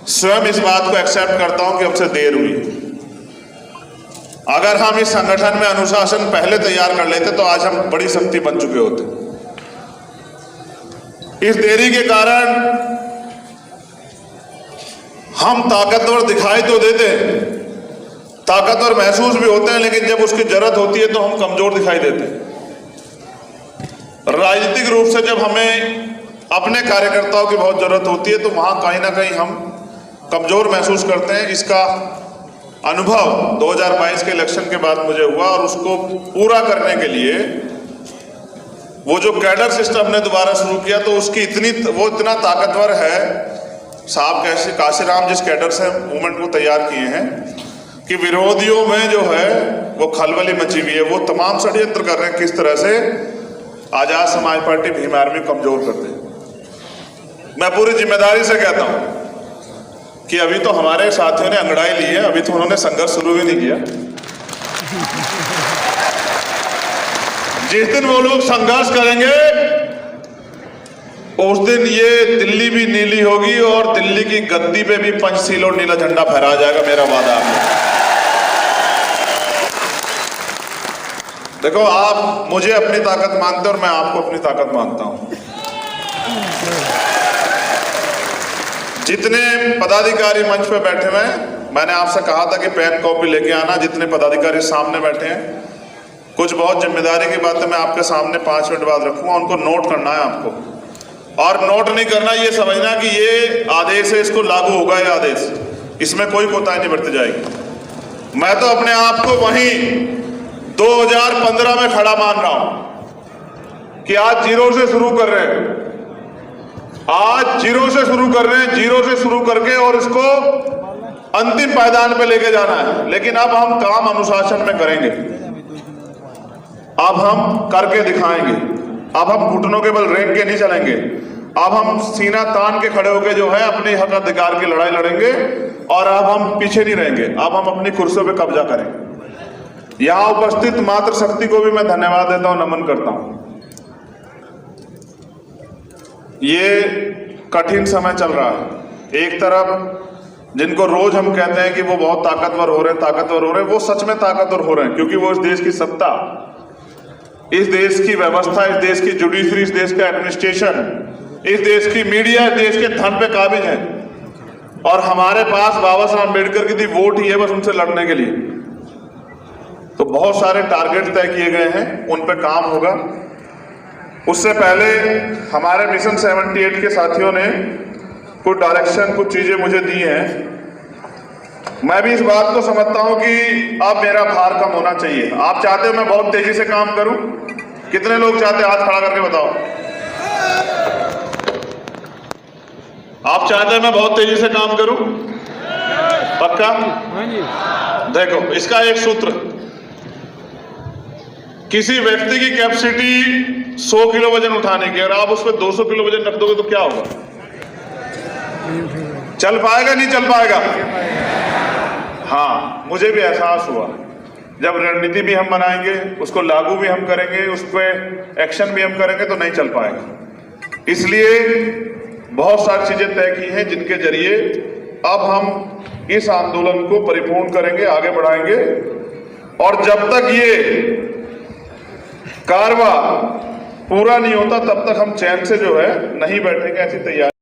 स्वयं इस बात को एक्सेप्ट करता हूं कि हमसे देर हुई। अगर हम इस संगठन में अनुशासन पहले तैयार कर लेते तो आज हम बड़ी शक्ति बन चुके होते। इस देरी के कारण हम ताकतवर दिखाई तो देते हैं, ताकतवर महसूस भी होते हैं, लेकिन जब उसकी जरूरत होती है तो हम कमजोर दिखाई देते हैं। राजनीतिक रूप से जब हमें अपने कार्यकर्ताओं की बहुत जरूरत होती है तो वहां कहीं ना कहीं हम कमजोर महसूस करते हैं। इसका अनुभव 2022 के इलेक्शन के बाद मुझे हुआ और उसको पूरा करने के लिए वो जो कैडर सिस्टम ने दोबारा शुरू किया तो उसकी वो इतना ताकतवर है। साहब काशीराम जिस कैडर से मूवमेंट को तैयार किए हैं कि विरोधियों में जो है वो खलबली मची हुई है। वो तमाम षड्यंत्र कर रहे हैं किस तरह से आजाद समाज पार्टी भीम आर्मी कमजोर करते हैं। मैं पूरी जिम्मेदारी से कहता हूं कि अभी तो हमारे साथियों ने अंगड़ाई ली है, अभी तो उन्होंने संघर्ष शुरू भी नहीं किया। जिस दिन वो लोग संघर्ष करेंगे उस दिन ये दिल्ली भी नीली होगी और दिल्ली की गद्दी पे भी पंचशील और नीला झंडा फहराया जाएगा, मेरा वादा है। देखो, आप मुझे अपनी ताकत मानते हो और मैं आपको अपनी ताकत मानता हूं। जितने पदाधिकारी मंच पे बैठे हुए हैं, मैंने आपसे कहा था कि पेन कॉपी लेके आना। जितने पदाधिकारी सामने बैठे हैं, कुछ बहुत जिम्मेदारी की बातें मैं आपके सामने 5 मिनट बाद रखूंगा, उनको नोट करना है आपको। और नोट नहीं करना ये समझना कि ये आदेश है, इसको लागू होगा ये आदेश, इसमें कोई कोताही नहीं बरती जाएगी। मैं तो अपने आप को वहीं 2015 में खड़ा मान रहा हूं कि आज जीरो से शुरू कर रहे हैं, आज जीरो से शुरू कर रहे हैं, जीरो से शुरू करके और इसको अंतिम पायदान पे लेके जाना है। लेकिन अब हम काम अनुशासन में करेंगे, अब हम करके दिखाएंगे, अब हम घुटनों के बल रेंग के नहीं चलेंगे, अब हम सीना तान के खड़े होके जो है अपने हक अधिकार की लड़ाई लड़ेंगे और अब हम पीछे नहीं रहेंगे, अब हम अपनी कुर्सियों पे कब्जा करेंगे। यहां उपस्थित मातृ शक्ति को भी मैं धन्यवाद देता हूं, नमन करता हूं। ये कठिन समय चल रहा है। एक तरफ जिनको रोज हम कहते हैं कि वो बहुत ताकतवर हो रहे हैं, ताकतवर हो रहे हैं, वो सच में ताकतवर हो रहे हैं, क्योंकि वो इस देश की सत्ता, इस देश की व्यवस्था, इस देश की जुडिशरी, इस देश का एडमिनिस्ट्रेशन, इस देश की मीडिया, इस देश के धन पे काबिज है। और हमारे पास बाबा साहब अम्बेडकर की थी वोट ही है बस उनसे लड़ने के लिए। तो बहुत सारे टारगेट तय किए गए हैं, उन पे काम होगा। उससे पहले हमारे मिशन 78 के साथियों ने कुछ डायरेक्शन, कुछ चीजें मुझे दी हैं। मैं भी इस बात को समझता हूं कि अब मेरा भार कम होना चाहिए। आप चाहते हो मैं बहुत तेजी से काम करूं? कितने लोग चाहते हैं? हाथ खड़ा करके बताओ। आप चाहते हैं मैं बहुत तेजी से काम करूं? पक्का? देखो, इसका एक सूत्र, किसी व्यक्ति की कैपेसिटी 100 किलो वजन उठाने की, अगर आप उस पर 200 किलो वजन रख दोगे तो क्या होगा? चल पाएगा? नहीं चल पाएगा? हाँ, मुझे भी एहसास हुआ जब रणनीति भी हम बनाएंगे, उसको लागू भी हम करेंगे, उस पर एक्शन भी हम करेंगे तो नहीं चल पाएगा। इसलिए बहुत सारी चीजें तय की हैं जिनके जरिए अब हम इस आंदोलन को परिपूर्ण करेंगे, आगे बढ़ाएंगे। और जब तक ये कारवा पूरा नहीं होता तब तक हम चैन से जो है नहीं बैठेंगे। ऐसी तैयारी